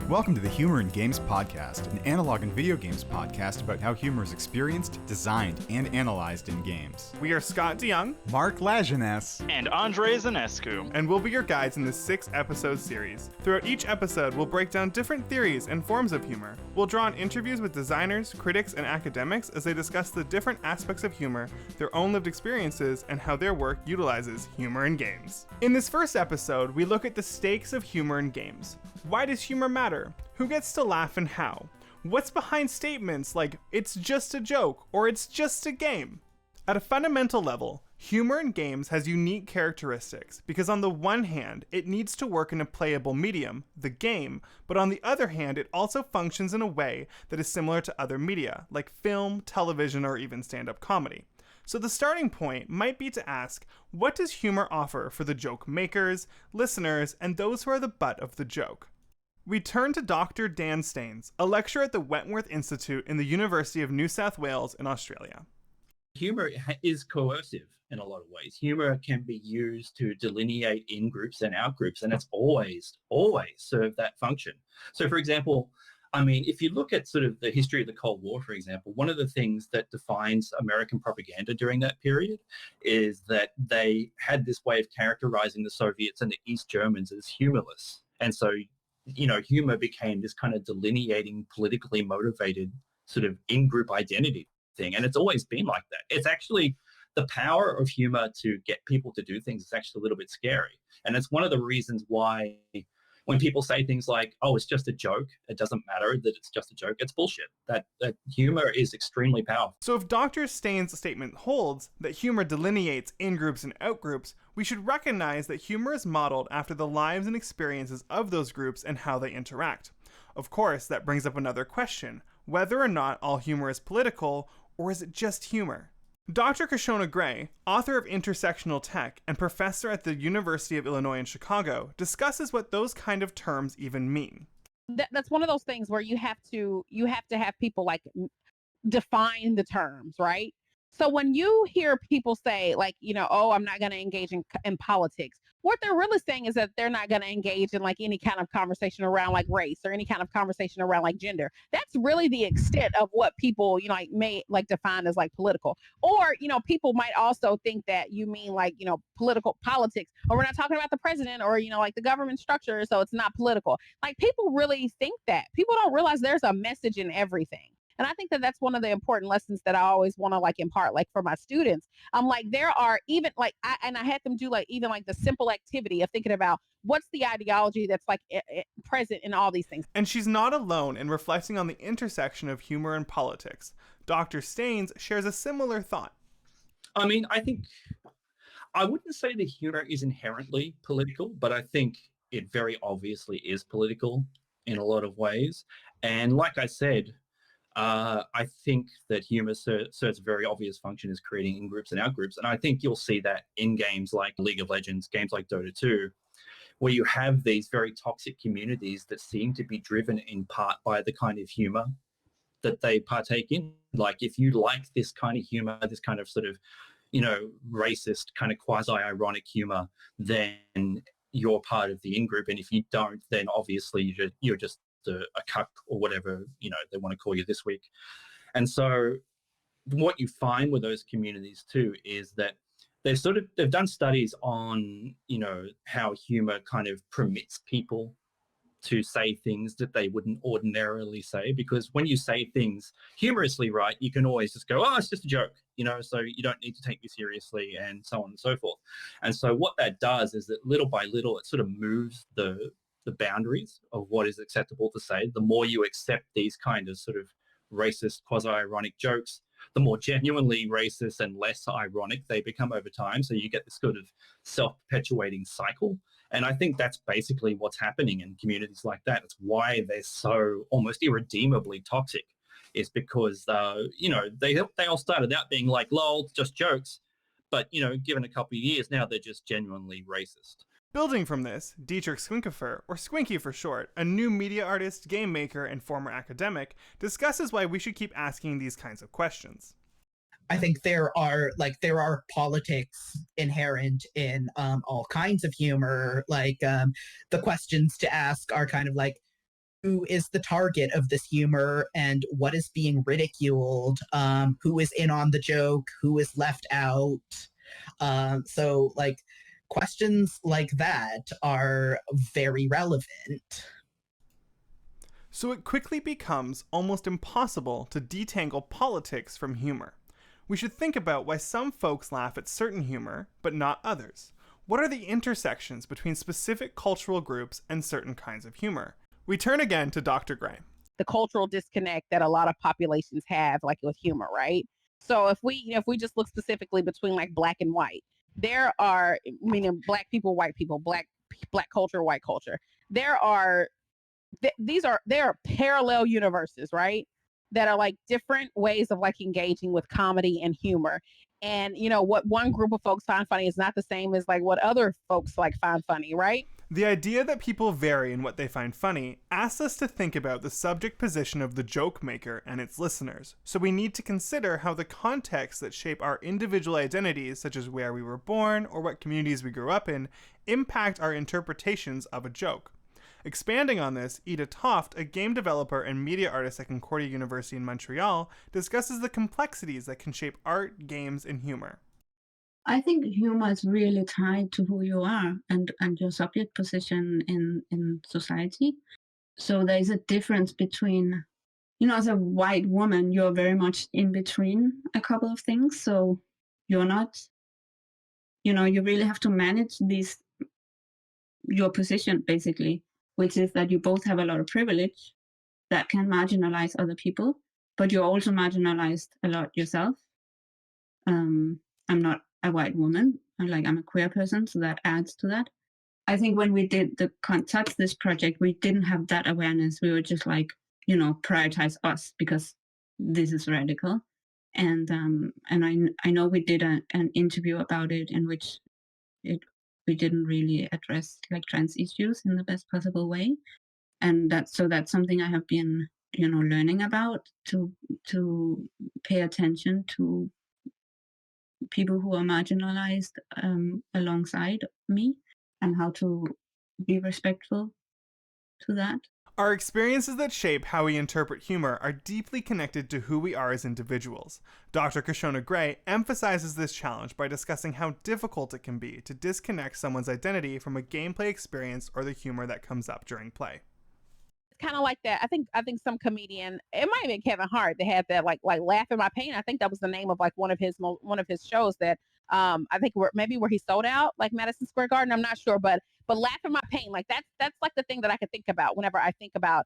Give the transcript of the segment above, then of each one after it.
Welcome to the Humor in Games podcast, an analog and video games podcast about how humor is experienced, designed, and analyzed in games. We are Scott DeYoung, Mark Lajeunesse, and Andre Zanescu, and we'll be your guides in this 6-episode series. Throughout each episode, we'll break down different theories and forms of humor. We'll draw on interviews with designers, critics, and academics as they discuss the different aspects of humor, their own lived experiences, and how their work utilizes humor in games. In this first episode, we look at the stakes of humor in games. Why does humor matter? Who gets to laugh and how? What's behind statements like, it's just a joke, or it's just a game? At a fundamental level, humor in games has unique characteristics because on the one hand, it needs to work in a playable medium, the game, but on the other hand, it also functions in a way that is similar to other media, like film, television, or even stand-up comedy. So the starting point might be to ask, what does humor offer for the joke makers, listeners, and those who are the butt of the joke? We turn to Dr. Dan Staines, a lecturer at the Wentworth Institute in the University of New South Wales in Australia. Humor is coercive in a lot of ways. Humor can be used to delineate in-groups and out-groups, and it's always served that function. So, for example, if you look at sort of the history of the Cold War, for example, one of the things that defines American propaganda during that period is that they had this way of characterizing the Soviets and the East Germans as humorless. And so, humor became this kind of delineating, politically motivated sort of in-group identity thing. And it's always been like that. It's actually the power of humor to get people to do things is actually a little bit scary. And it's one of the reasons why when people say things like, oh, it's just a joke, it doesn't matter that it's just a joke, it's bullshit. That humor is extremely powerful. So if Dr. Staines' statement holds that humor delineates in-groups and out-groups, we should recognize that humor is modeled after the lives and experiences of those groups and how they interact. Of course, that brings up another question, whether or not all humor is political, or is it just humor? Dr. Kashona Gray, author of Intersectional Tech and professor at the University of Illinois in Chicago, discusses what those kind of terms even mean. That's one of those things where you have to have people like define the terms, right? So when you hear people say like, oh, I'm not going to engage in politics, what they're really saying is that they're not going to engage in like any kind of conversation around like race or any kind of conversation around like gender. That's really the extent of what people, may like define as like political. Or, people might also think that you mean like, politics, or we're not talking about the president or, like the government structure. So it's not political. Like people really think that. People don't realize there's a message in everything. And I think that that's one of the important lessons that I always want to like impart, like for my students. I'm like, there are even like, I had them do like, even like the simple activity of thinking about what's the ideology that's like present in all these things. And she's not alone in reflecting on the intersection of humor and politics. Dr. Staines shares a similar thought. I think, I wouldn't say the humor is inherently political, but I think it very obviously is political in a lot of ways. And like I said, I think that humor serves a very obvious function as creating in-groups and out-groups. And I think you'll see that in games like League of Legends, games like Dota 2, where you have these very toxic communities that seem to be driven in part by the kind of humor that they partake in. Like if you like this kind of humor, this kind of sort of, racist kind of quasi-ironic humor, then you're part of the in-group. And if you don't, then obviously you're just a cuck or whatever they want to call you this week. And so what you find with those communities too is that they've done studies on how humor kind of permits people to say things that they wouldn't ordinarily say, because when you say things humorously, right, you can always just go, oh, it's just a joke, so you don't need to take me seriously, and so on and so forth. And so what that does is that little by little it sort of moves the boundaries of what is acceptable to say. The more you accept these kind of sort of racist, quasi-ironic jokes, the more genuinely racist and less ironic they become over time. So you get this sort of self-perpetuating cycle. And I think that's basically what's happening in communities like that. It's why they're so almost irredeemably toxic, is because, they all started out being like, lol, just jokes. But, given a couple of years now, they're just genuinely racist. Building from this, Dietrich Swinkifer, or Swinky for short, a new media artist, game maker, and former academic, discusses why we should keep asking these kinds of questions. I think there are politics inherent in all kinds of humor. The questions to ask are kind of like, who is the target of this humor and what is being ridiculed, who is in on the joke, who is left out. So, like, questions like that are very relevant. So it quickly becomes almost impossible to detangle politics from humor. We should think about why some folks laugh at certain humor, but not others. What are the intersections between specific cultural groups and certain kinds of humor? We turn again to Dr. Gray. The cultural disconnect that a lot of populations have, like with humor, right? So if we just look specifically between like black and white, there are, meaning black people, white people, black culture, white culture. There are parallel universes, right? That are like different ways of like engaging with comedy and humor. And what one group of folks find funny is not the same as like what other folks like find funny, right? The idea that people vary in what they find funny asks us to think about the subject position of the joke maker and its listeners. So we need to consider how the contexts that shape our individual identities, such as where we were born or what communities we grew up in, impact our interpretations of a joke. Expanding on this, Ida Toft, a game developer and media artist at Concordia University in Montreal, discusses the complexities that can shape art, games, and humor. I think humor is really tied to who you are and your subject position in society. So there's a difference between, as a white woman, you're very much in between a couple of things. So you're not, you really have to manage your position basically, which is that you both have a lot of privilege that can marginalize other people, but you're also marginalized a lot yourself. I'm not a white woman. I'm a queer person, so that adds to that. I think when we did touch this project, we didn't have that awareness. We were just like, prioritize us because this is radical. And I know we did an interview about it in which we didn't really address like trans issues in the best possible way. And that's something I have been, learning about, to pay attention to people who are marginalized alongside me and how to be respectful to that. Our experiences that shape how we interpret humor are deeply connected to who we are as individuals. Dr. Kashona Gray emphasizes this challenge by discussing how difficult it can be to disconnect someone's identity from a gameplay experience or the humor that comes up during play. It's kind of like that. I think some comedian, it might have been Kevin Hart, that had that like Laugh in My Pain. I think that was the name of like one of his shows that I think where he sold out like Madison Square Garden. I'm not sure, but Laugh in My Pain, like that's like the thing that I could think about whenever I think about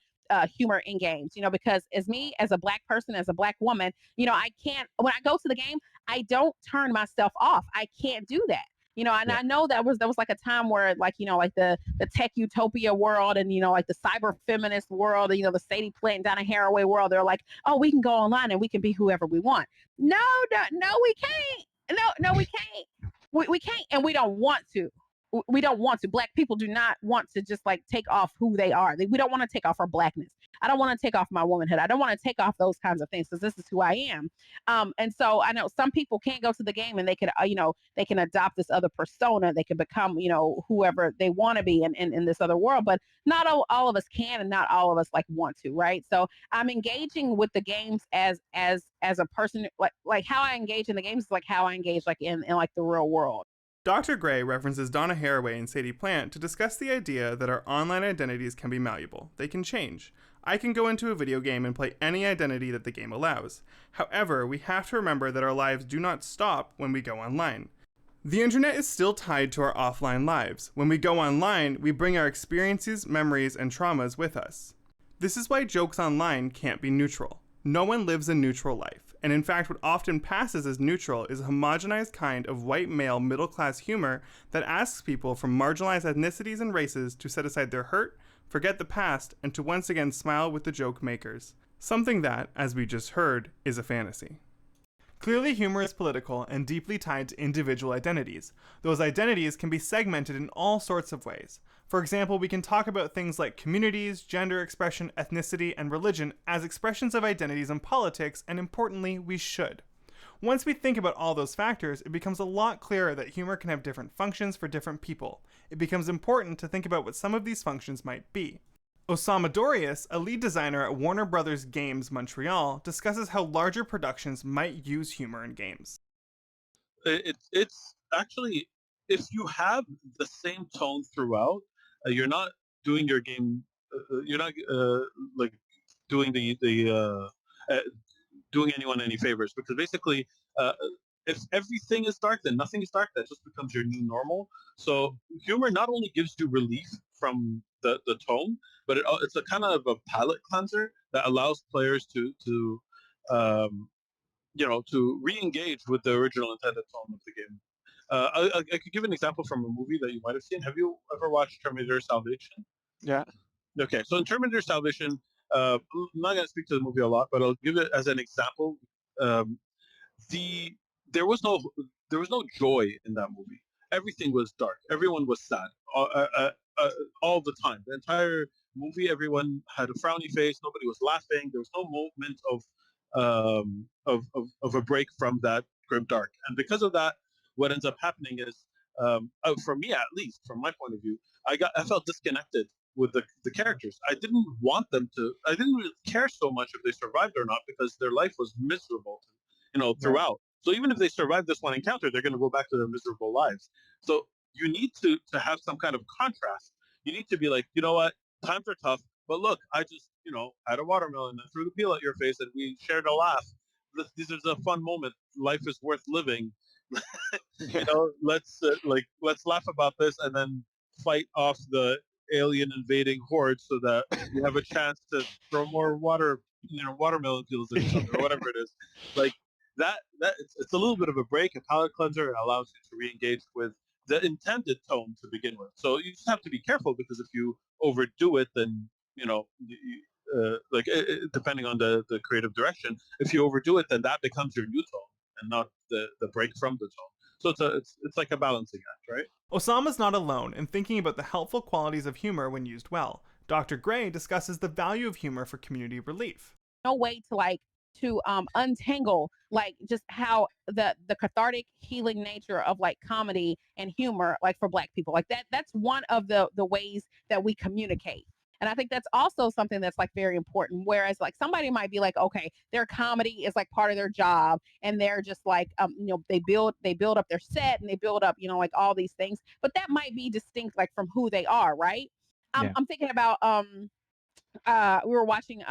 humor in games, because as a black person, as a black woman, I can't, when I go to the game, I don't turn myself off. I can't do that. And I know there was like a time where like the tech utopia world and like the cyber feminist world, the Sadie Plant, Donna Haraway world, they're like, oh, we can go online and we can be whoever we want. No, we can't. No, we can't. We can't, and we don't want to. We don't want to. Black people do not want to just like take off who they are. We don't want to take off our blackness. I don't want to take off my womanhood. I don't want to take off those kinds of things because this is who I am. And so I know some people can't go to the game and they can, they can adopt this other persona. They can become, whoever they want to be in this other world. But not all of us can, and not all of us like want to, right? So I'm engaging with the games as a person, like how I engage in the games is like how I engage like in like the real world. Dr. Gray references Donna Haraway and Sadie Plant to discuss the idea that our online identities can be malleable. They can change. I can go into a video game and play any identity that the game allows. However, we have to remember that our lives do not stop when we go online. The internet is still tied to our offline lives. When we go online, we bring our experiences, memories, and traumas with us. This is why jokes online can't be neutral. No one lives a neutral life, and in fact what often passes as neutral is a homogenized kind of white male middle-class humor that asks people from marginalized ethnicities and races to set aside their hurt, forget the past, and to once again smile with the joke makers. Something that, as we just heard, is a fantasy. Clearly, humor is political and deeply tied to individual identities. Those identities can be segmented in all sorts of ways. For example, we can talk about things like communities, gender expression, ethnicity, and religion as expressions of identities in politics, and importantly, we should. Once we think about all those factors, it becomes a lot clearer that humor can have different functions for different people. It becomes important to think about what some of these functions might be. Osama Dorius, a lead designer at Warner Brothers Games Montreal, discusses how larger productions might use humor in games. It's actually, if you have the same tone throughout, you're not doing your game. You're not like doing uh, doing anyone any favors, because basically, uh, if everything is dark, then nothing is dark. That just becomes your new normal. So humor not only gives you relief from the tone, but it's a kind of a palate cleanser that allows players to um, to re-engage with the original intended tone of the game. I could give an example from a movie that you might have seen. Have you ever watched Terminator Salvation? Yeah. Okay, so in Terminator Salvation, I'm not going to speak to the movie a lot, but I'll give it as an example. Um, the there was no joy in that movie. Everything was dark. Everyone was sad all the time. The entire movie, everyone had a frowny face. Nobody was laughing. There was no moment of a break from that grim dark. And because of that, what ends up happening is, for me at least, from my point of view, I felt disconnected with the characters. I didn't want them to. I didn't really care so much if they survived or not, because their life was miserable, throughout. So even if they survive this one encounter, they're going to go back to their miserable lives. So you need to have some kind of contrast. You need to be like, you know what, times are tough, but look, I just had a watermelon and threw the peel at your face, and we shared a laugh. This is a fun moment. Life is worth living. Yeah. Let's laugh about this and then fight off the alien invading horde so that we have a chance to throw more watermelon peels at each other or whatever it is. Like that it's a little bit of a break, a palate cleanser, and allows you to re-engage with the intended tone to begin with. So you just have to be careful, because if you overdo it, then depending on the creative direction, if you overdo it, then that becomes your new tone and not the break from the tone. So it's like a balancing act, right? Osama's not alone in thinking about the helpful qualities of humor when used well. Dr. Gray discusses the value of humor for community relief. No way to untangle like just how the cathartic healing nature of like comedy and humor, like for Black people, like that's one of the ways that we communicate. And I think that's also something that's like very important. Whereas like somebody might be like, okay, their comedy is like part of their job, and they're just like, they build up their set, and they build up, like all these things, but that might be distinct like from who they are, right? Yeah. I'm thinking about we were watching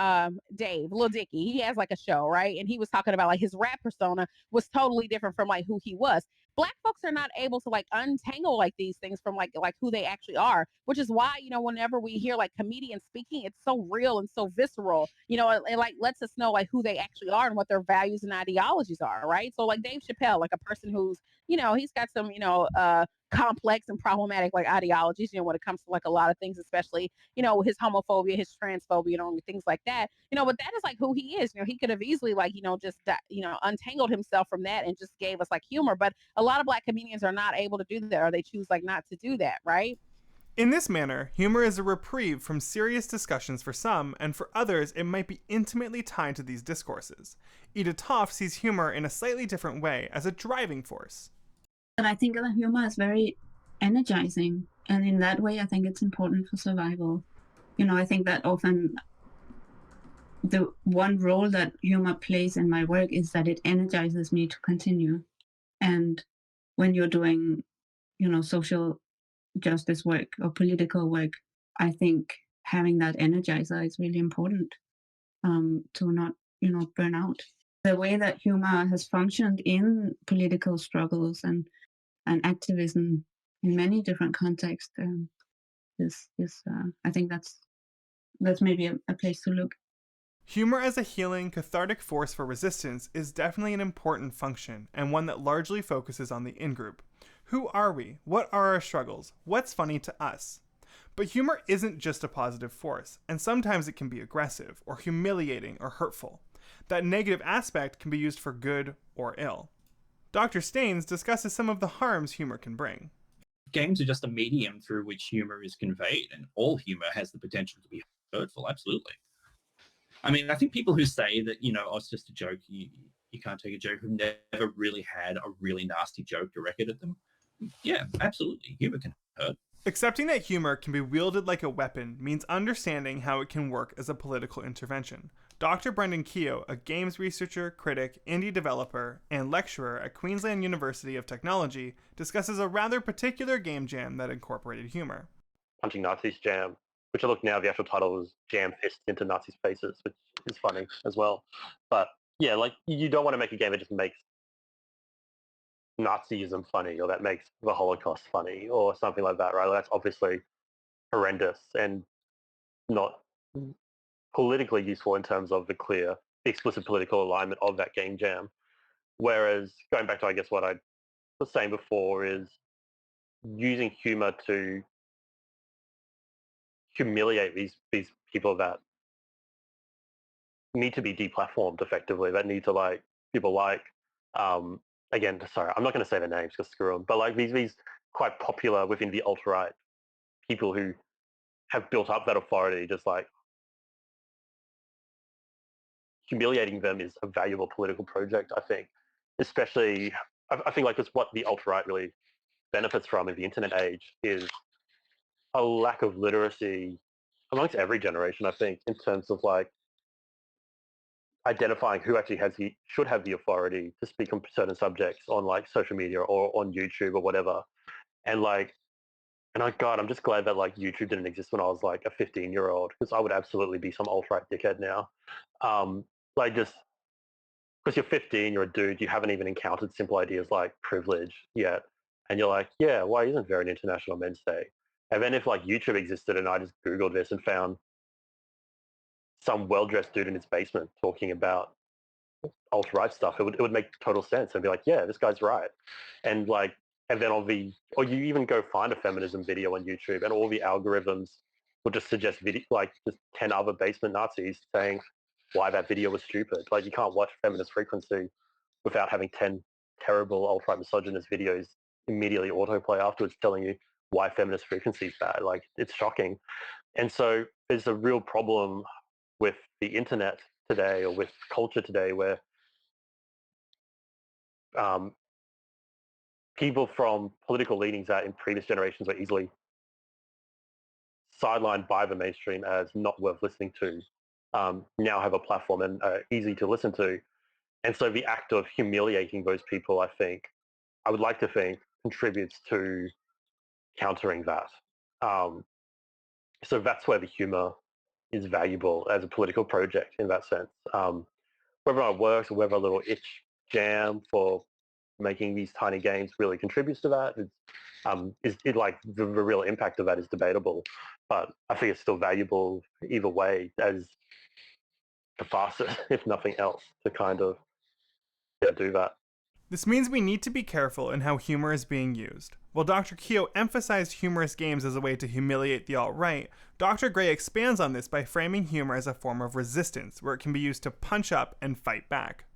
Dave, Lil Dicky. He has like a show, right? And he was talking about like his rap persona was totally different from like who he was. Black folks are not able to like untangle like these things from like who they actually are, which is why, whenever we hear like comedians speaking, it's so real and so visceral. It like lets us know like who they actually are and what their values and ideologies are, right? So like Dave Chappelle, like a person who's, he's got some, complex and problematic like ideologies, when it comes to like a lot of things, especially his homophobia, his transphobia, things like that. But that is like who he is. He could have easily like just untangled himself from that and just gave us like humor. But a lot of Black comedians are not able to do that, or they choose like not to do that, right? In this manner, humor is a reprieve from serious discussions for some, and for others, it might be intimately tied to these discourses. Ida Toft sees humor in a slightly different way, as a driving force. And I think that humor is very energizing. And in that way, I think it's important for survival. I think that often the one role that humor plays in my work is that it energizes me to continue. And when you're doing, social justice work or political work, I think having that energizer is really important to not, burn out. The way that humor has functioned in political struggles and activism in many different contexts is I think that's maybe a place to look. Humor as a healing, cathartic force for resistance is definitely an important function, and one that largely focuses on the in-group. Who are we? What are our struggles? What's funny to us? But humor isn't just a positive force, and sometimes it can be aggressive, or humiliating, or hurtful. That negative aspect can be used for good or ill. Dr. Staines discusses some of the harms humor can bring. Games are just a medium through which humor is conveyed, and all humor has the potential to be hurtful, absolutely. I mean, I think people who say that, it's just a joke, you can't take a joke, who've never really had a really nasty joke directed at them. Yeah, absolutely. Humor can hurt. Accepting that humor can be wielded like a weapon means understanding how it can work as a political intervention. Dr. Brendan Keogh, a games researcher, critic, indie developer, and lecturer at Queensland University of Technology, discusses a rather particular game jam that incorporated humor. Punching Nazis jam, which I look now, the actual title was Jam Fists into Nazis' Faces, which is funny as well. But yeah, like you don't want to make a game that just makes Nazism funny or that makes the Holocaust funny or something like that, right? Like, that's obviously horrendous and not politically useful in terms of the clear, explicit political alignment of that game jam. Whereas going back to, I guess, what I was saying before is using humor to humiliate these people that need to be deplatformed effectively, that need to like people like again, sorry, I'm not going to say their names because screw them, but like these quite popular within the alt-right people who have built up that authority, just like humiliating them is a valuable political project, I think. Especially, I think like it's what the alt-right really benefits from in the internet age is a lack of literacy amongst every generation, I think, in terms of like identifying who actually should have the authority to speak on certain subjects on like social media or on YouTube or whatever. And like, and God, I'm just glad that like YouTube didn't exist when I was like a 15-year-old, because I would absolutely be some alt-right dickhead now. Like just because you're 15, you're a dude, you haven't even encountered simple ideas like privilege yet. And you're like, yeah, why isn't there an International Men's Day? And then if like YouTube existed and I just Googled this and found some well-dressed dude in his basement talking about alt-right stuff, it would make total sense and be like, yeah, this guy's right. And like, and then or you even go find a feminism video on YouTube and all the algorithms will just suggest like just 10 other basement Nazis saying why that video was stupid. Like you can't watch Feminist Frequency without having 10 terrible alt-right misogynist videos immediately autoplay afterwards telling you why Feminist Frequency is bad. Like it's shocking. And so there's a real problem with the internet today or with culture today where people from political leanings that in previous generations were easily sidelined by the mainstream as not worth listening to now have a platform and easy to listen to. And so the act of humiliating those people, I would like to think, contributes to countering that. So that's where the humor is valuable as a political project in that sense. Whether it works or whether a little itch jam for making these tiny games really contributes to that, is like the real impact of that is debatable. But I think it's still valuable either way as a facet, if nothing else, to kind of do that. This means we need to be careful in how humor is being used. While Dr. Keogh emphasized humorous games as a way to humiliate the alt-right, Dr. Gray expands on this by framing humor as a form of resistance, where it can be used to punch up and fight back.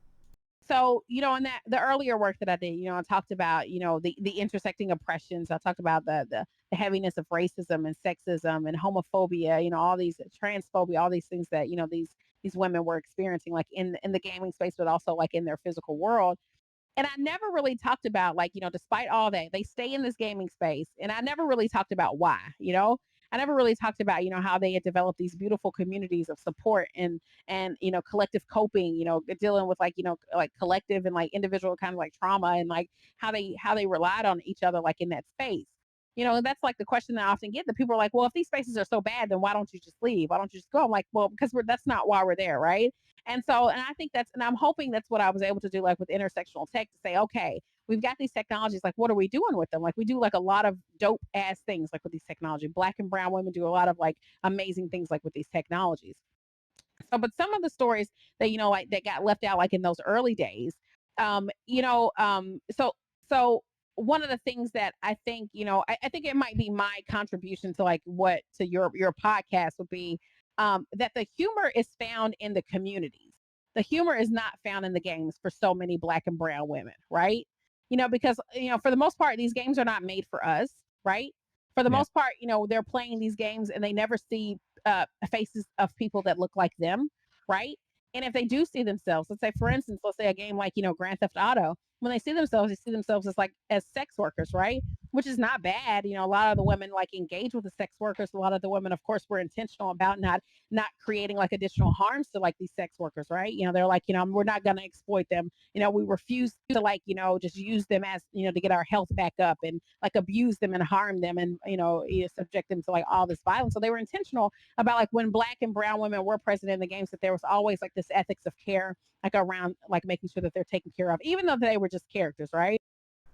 So, in the earlier work that I did, I talked about, the intersecting oppressions. I talked about the heaviness of racism and sexism and homophobia, all these transphobia, all these things that, these women were experiencing like in the gaming space, but also like in their physical world. And I never really talked about despite all that, they stay in this gaming space. And I never really talked about why, I never really talked about, how they had developed these beautiful communities of support and collective coping, dealing with like collective and like individual kind of like trauma and like how they relied on each other like in that space. And that's like the question that I often get. That people are like, well, if these spaces are so bad, then why don't you just leave? Why don't you just go? I'm like, well, because that's not why we're there, right? And I think and I'm hoping that's what I was able to do, like with intersectional tech, to say, okay, we've got these technologies, like what are we doing with them? Like we do like a lot of dope ass things like with these technology. Black and brown women do a lot of like amazing things like with these technologies. So, but some of the stories that, like that got left out, like in those early days, so one of the things that I think, I think it might be my contribution to like to your podcast would be that the humor is found in the communities. The humor is not found in the games for so many Black and brown women, right? Because, for the most part, these games are not made for us, right? For the most part, they're playing these games and they never see faces of people that look like them, right? And if they do see themselves, let's say, for instance, let's say a game like, Grand Theft Auto, when they see themselves as like as sex workers, right? which is not bad. A lot of the women like engage with the sex workers. A lot of the women, of course, were intentional about not creating like additional harms to like these sex workers, right? They're like, we're not going to exploit them. We refuse to like, just use them as, to get our health back up and like abuse them and harm them and, subject them to like all this violence. So they were intentional about like when Black and brown women were present in the games, that there was always like this ethics of care, like around like making sure that they're taken care of, even though they were just characters, right?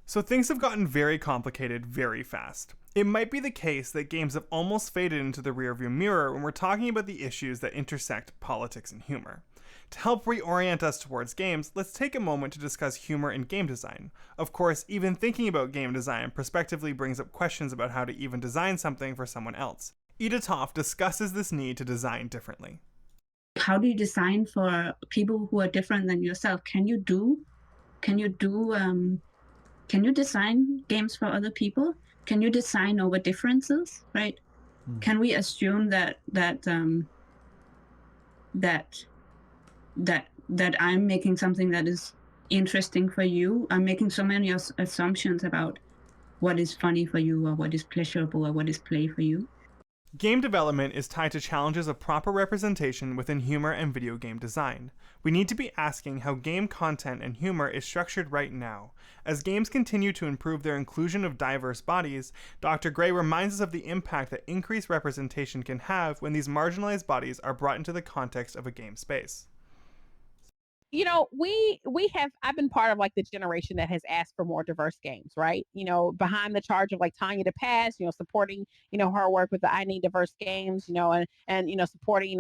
So things have gotten very complicated very fast. It might be the case that games have almost faded into the rearview mirror when we're talking about the issues that intersect politics and humor. To help reorient us towards games, let's take a moment to discuss humor in game design. Of course, even thinking about game design prospectively brings up questions about how to even design something for someone else. Ida Toff discusses this need to design differently. How do you design for people who are different than yourself? Can you design games for other people? Can you design over differences, right? Can we assume that I'm making something that is interesting for you? I'm making so many assumptions about what is funny for you, or what is pleasurable, or what is play for you. Game development is tied to challenges of proper representation within humor and video game design. We need to be asking how game content and humor is structured right now. As games continue to improve their inclusion of diverse bodies, Dr. Gray reminds us of the impact that increased representation can have when these marginalized bodies are brought into the context of a game space. I've been part of like the generation that has asked for more diverse games, right? Behind the charge of like Tanya DePass, supporting, her work with the I Need Diverse Games, and supporting,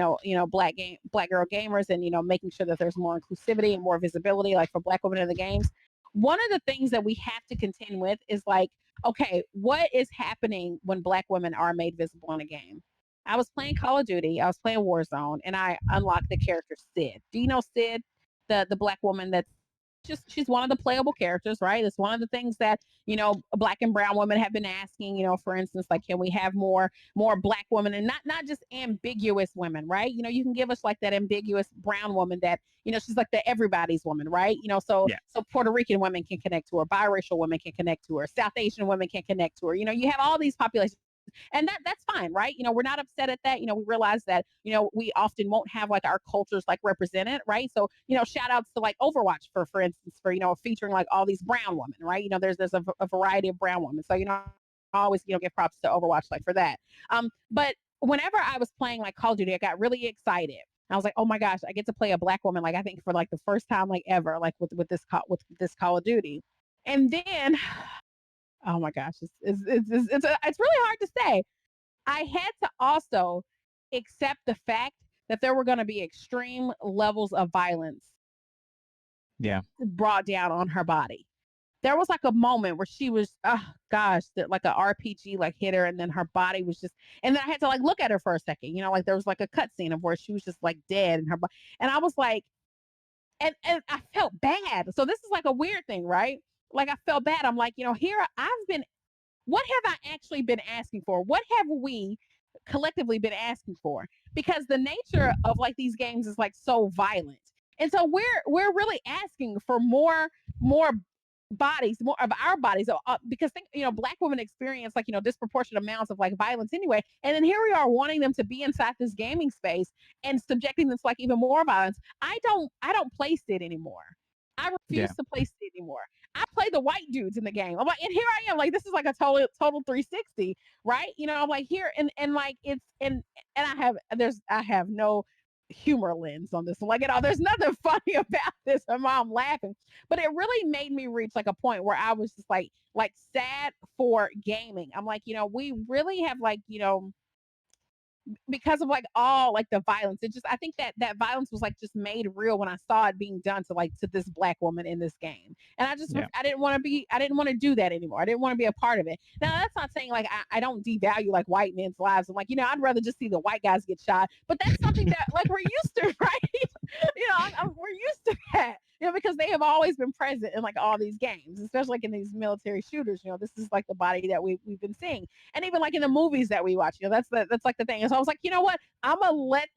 black girl gamers, and, making sure that there's more inclusivity and more visibility, like for Black women in the games. One of the things that we have to contend with is like, okay, what is happening when Black women are made visible in a game? I was playing Call of Duty, I was playing Warzone, and I unlocked the character Sid. Do you know Sid? The Black woman that's she's one of the playable characters, right? It's one of the things that Black and brown women have been asking. For instance, like, can we have more Black women, and not just ambiguous women, right? You can give us like that ambiguous brown woman that she's like the everybody's woman, right? So Puerto Rican women can connect to her, biracial women can connect to her, South Asian women can connect to her. You have all these populations. And that's fine, right? We're not upset at that. We realize that, we often won't have like our cultures like represented, right? So, shout outs to like Overwatch for instance, for, featuring like all these brown women, right? There's a variety of brown women. So, I always, give props to Overwatch like for that. But whenever I was playing like Call of Duty, I got really excited. I was like, oh my gosh, I get to play a Black woman, like I think for like the first time like ever, like with this Call of Duty. And then oh my gosh, it's really hard to say. I had to also accept the fact that there were going to be extreme levels of violence brought down on her body. There was like a moment where she was, oh gosh, like a RPG like hit her, and then her body was just, and then I had to like look at her for a second, like there was like a cutscene of where she was just like dead in her body, and I was like, and I felt bad. So this is like a weird thing, right? Like I felt bad. I'm like, here what have I actually been asking for? What have we collectively been asking for? Because the nature of like these games is like so violent. And so we're really asking for more bodies, more of our bodies, because Black women experience like disproportionate amounts of like violence anyway, and then here we are wanting them to be inside this gaming space and subjecting them to like even more violence. I don't play Sid anymore. I refuse to play Sid anymore. I play the white dudes in the game. I'm like, and here I am, like this is like a total 360, right? I'm like here and like it's and I have no humor lens on this. Like, there's nothing funny about this. And I'm laughing, but it really made me reach like a point where I was just like sad for gaming. I'm like, we really have like, because of like all like the violence, I think that violence was like just made real when I saw it being done to this Black woman in this game, and I didn't want to do that anymore. I didn't want to be a part of it. Now that's not saying like I don't devalue like white men's lives. I'm like, I'd rather just see the white guys get shot, but that's something that like we're used to, right? We're used to that, because they have always been present in like all these games, especially like in these military shooters. This is like the body that we've been seeing, and even like in the movies that we watch, that's like the thing. And so I was like, you know what? I'm gonna let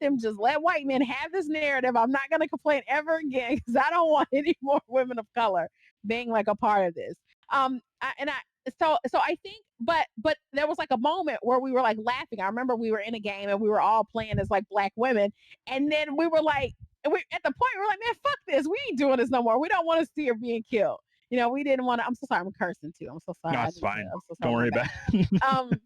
white men have this narrative. I'm not gonna complain ever again because I don't want any more women of color being like a part of this. so I think, but there was like a moment where we were like laughing. I remember we were in a game and we were all playing as like black women, and then we were like, we at the point we were like, man, fuck this, we ain't doing this no more. We don't want to see her being killed. You know, we didn't want to. I'm so sorry, I'm cursing too. I'm so sorry. No, it's fine. I'm so sorry. Don't worry My about bad. it.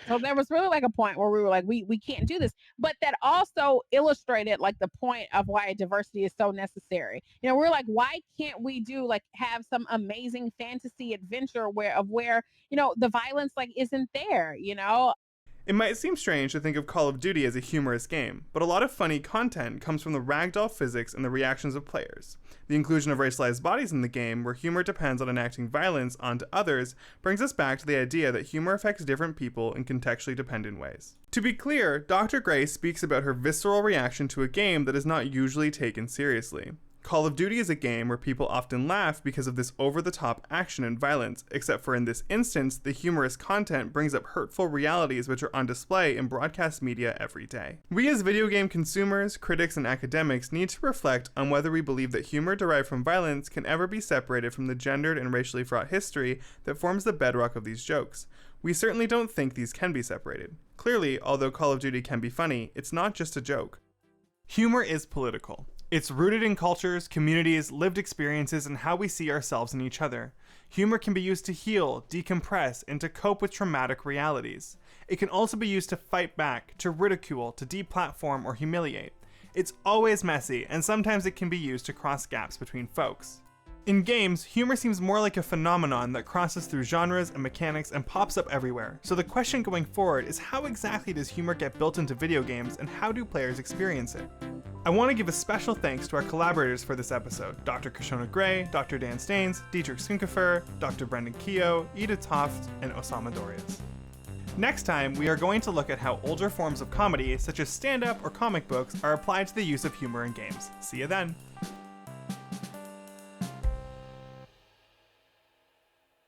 So there was really like a point where we were like, we can't do this. But that also illustrated like the point of why diversity is so necessary. You know, we're like, why can't we do like have some amazing fantasy adventure where, you know, the violence like isn't there, you know? It might seem strange to think of Call of Duty as a humorous game, but a lot of funny content comes from the ragdoll physics and the reactions of players. The inclusion of racialized bodies in the game, where humor depends on enacting violence onto others, brings us back to the idea that humor affects different people in contextually dependent ways. To be clear, Dr. Gray speaks about her visceral reaction to a game that is not usually taken seriously. Call of Duty is a game where people often laugh because of this over-the-top action and violence, except for in this instance, the humorous content brings up hurtful realities which are on display in broadcast media every day. We as video game consumers, critics, and academics need to reflect on whether we believe that humor derived from violence can ever be separated from the gendered and racially fraught history that forms the bedrock of these jokes. We certainly don't think these can be separated. Clearly, although Call of Duty can be funny, it's not just a joke. Humor is political. It's rooted in cultures, communities, lived experiences, and how we see ourselves and each other. Humor can be used to heal, decompress, and to cope with traumatic realities. It can also be used to fight back, to ridicule, to deplatform, or humiliate. It's always messy, and sometimes it can be used to cross gaps between folks. In games, humor seems more like a phenomenon that crosses through genres and mechanics and pops up everywhere. So the question going forward is, how exactly does humor get built into video games, and how do players experience it? I want to give a special thanks to our collaborators for this episode, Dr. Kashona Gray, Dr. Dan Staines, Dietrich Skunkefer, Dr. Brendan Keogh, Ida Toft, and Osama Dorias. Next time, we are going to look at how older forms of comedy, such as stand-up or comic books, are applied to the use of humor in games. See you then!